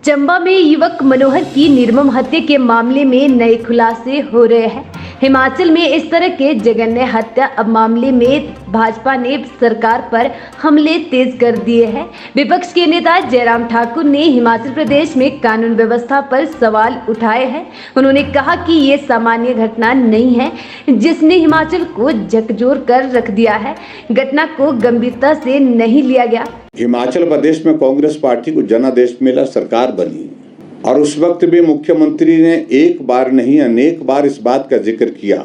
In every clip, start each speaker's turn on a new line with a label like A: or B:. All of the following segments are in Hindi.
A: चंबा में युवक मनोहर की निर्मम हत्या के मामले में नए खुलासे हो रहे हैं। हिमाचल में इस तरह के जघन्य हत्या अब मामले में भाजपा ने सरकार पर हमले तेज कर दिए हैं। विपक्ष के नेता जयराम ठाकुर ने हिमाचल प्रदेश में कानून व्यवस्था पर सवाल उठाए हैं। उन्होंने कहा कि ये सामान्य घटना नहीं है जिसने हिमाचल को झकझोर कर रख दिया है। घटना को गंभीरता से नहीं लिया गया।
B: हिमाचल प्रदेश में कांग्रेस पार्टी को जनादेश मिला, सरकार बनी और उस वक्त भी मुख्यमंत्री ने एक बार नहीं अनेक बार इस बात का जिक्र किया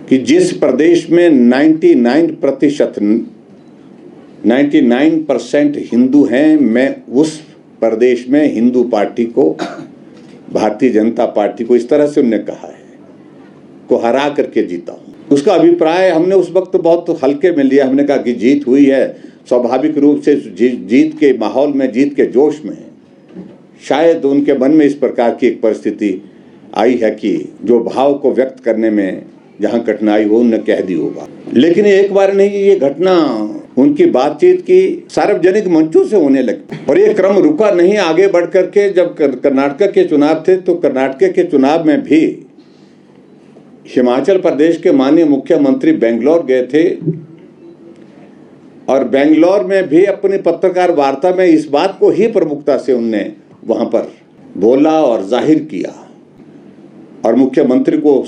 B: कि जिस प्रदेश में 99% हिंदू हैं, मैं उस प्रदेश में हिंदू पार्टी को, भारतीय जनता पार्टी को, इस तरह से उन्होंने कहा है, को हरा करके जीता हूं। उसका अभिप्राय हमने उस वक्त बहुत हल्के में लिया। हमने कहा कि जीत हुई है, स्वाभाविक रूप से जीत के माहौल में, जीत के जोश में शायद उनके मन में इस प्रकार की एक परिस्थिति आई है कि जो भाव को व्यक्त करने में जहां कठिनाई हो उन्होंने कह दी होगा। लेकिन एक बार नहीं, ये घटना उनकी बातचीत की सार्वजनिक मंचों से होने लगी और ये क्रम रुका नहीं, आगे बढ़ करके जब कर्नाटक के चुनाव थे तो कर्नाटक के चुनाव में भी हिमाचल प्रदेश के माननीय मुख्यमंत्री बेंगलोर गए थे और बेंगलोर में भी अपनी पत्रकार वार्ता में इस बात को ही प्रमुखता से उनने वहां पर बोला और जाहिर किया और मुख्यमंत्री को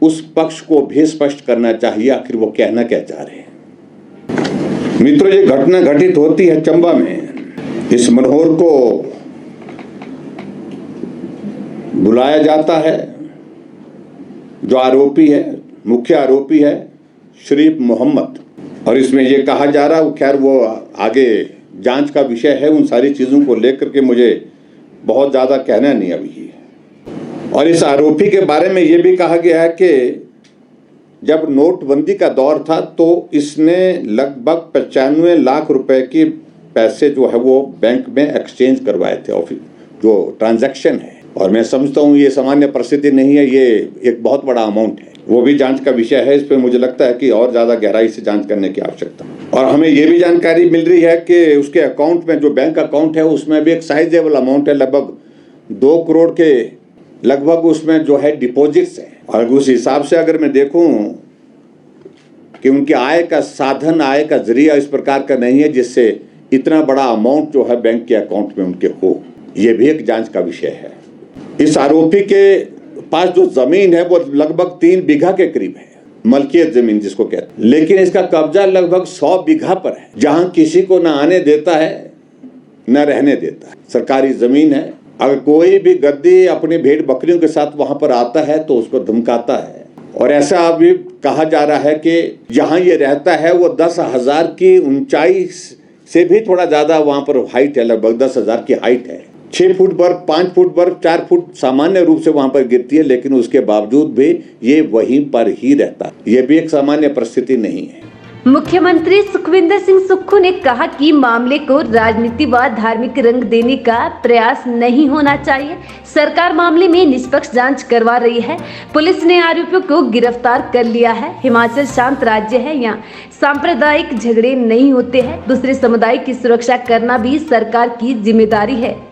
B: उस पक्ष को भी स्पष्ट करना चाहिए आखिर वो कहना क्या चाह रहे हैं। मित्रों, ये घटना घटित होती है चंबा में। इस मनोहर को बुलाया जाता है, जो आरोपी है, मुख्य आरोपी है शरीफ मोहम्मद, और इसमें यह कहा जा रहा है, खैर वो आगे जांच का विषय है, उन सारी चीज़ों को लेकर के मुझे बहुत ज़्यादा कहना नहीं अभी। और इस आरोपी के बारे में ये भी कहा गया है कि जब नोटबंदी का दौर था तो इसने लगभग 95 लाख रुपए के पैसे जो है वो बैंक में एक्सचेंज करवाए थे, ऑफिस जो ट्रांजैक्शन है। और मैं समझता हूँ ये सामान्य परिस्थिति नहीं है, ये एक बहुत बड़ा अमाउंट है। वो भी जांच का विषय है। इस पर मुझे लगता है कि और ज़्यादा गहराई से जांच करने की आवश्यकता है। और हमें ये भी जानकारी मिल रही है कि उसके अकाउंट में, जो बैंक अकाउंट है, उसमें भी एक साइजेबल अमाउंट है, लगभग 2 करोड़ के लगभग उसमें जो है डिपॉजिट्स हैं। और उस हिसाब से अगर मैं देखूं कि उनके आय का साधन, आय का जरिया इस प्रकार का नहीं है जिससे इतना बड़ा अमाउंट जो है बैंक के अकाउंट में उनके हो, ये भी एक जांच का विषय है। इस आरोपी के पास जो जमीन है वो लगभग 3 बीघा के करीब है, मलकियत जमीन जिसको कहते हैं, लेकिन इसका कब्जा लगभग 100 बीघा पर है, जहां किसी को न आने देता है न रहने देता है। सरकारी जमीन है। अगर कोई भी गद्दी अपनी भेड़ बकरियों के साथ वहां पर आता है तो उसको धमकाता है। और ऐसा अभी कहा जा रहा है कि जहां ये रहता है वो 10,000 की ऊंचाई से भी थोड़ा ज्यादा वहां पर हाइट है, लगभग 10,000 की हाइट है। 6 फुट बर्फ, 5 फुट बर्फ, 4 फुट सामान्य रूप से वहां पर गिरती है, लेकिन उसके बावजूद भी ये वहीं पर ही रहता है। ये भी एक सामान्य परिस्थिति नहीं है।
A: मुख्यमंत्री सुखविंदर सिंह सुक्खू ने कहा कि मामले को राजनीति व धार्मिक रंग देने का प्रयास नहीं होना चाहिए। सरकार मामले में निष्पक्ष जांच करवा रही है। पुलिस ने आरोपियों को गिरफ्तार कर लिया है। हिमाचल शांत राज्य है, यहाँ सांप्रदायिक झगड़े नहीं होते हैं। दूसरे समुदाय की सुरक्षा करना भी सरकार की जिम्मेदारी है।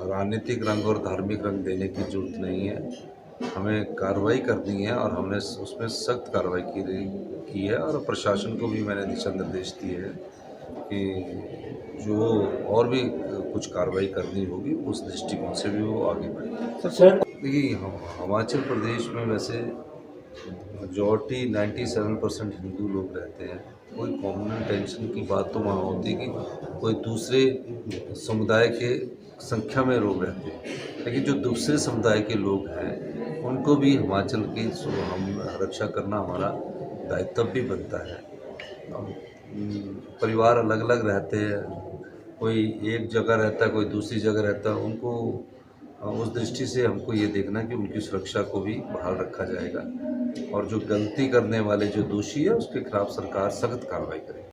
C: राजनीतिक रंग और धार्मिक रंग देने की जरूरत नहीं है। हमें कार्रवाई करनी है और हमने उसमें सख्त कार्रवाई की है और प्रशासन को भी मैंने दिशा निर्देश दिए हैं कि जो और भी कुछ कार्रवाई करनी होगी उस दृष्टिकोण से भी वो आगे बढ़े। सर देखिए, हिमाचल प्रदेश में वैसे मेजॉरिटी 97% हिंदू लोग रहते हैं। कोई कॉमन टेंशन की बात तो वहाँ होती है कि कोई दूसरे समुदाय के संख्या में लोग रहते हैं, लेकिन जो दूसरे समुदाय के लोग हैं उनको भी हिमाचल की हम रक्षा करना हमारा दायित्व भी बनता है। परिवार अलग अलग रहते हैं, कोई एक जगह रहता है, कोई दूसरी जगह रहता है, उनको उस दृष्टि से हमको ये देखना कि उनकी सुरक्षा को भी बहाल रखा जाएगा और जो गलती करने वाले जो दोषी है उसके खिलाफ सरकार सख्त कार्रवाई करेगी।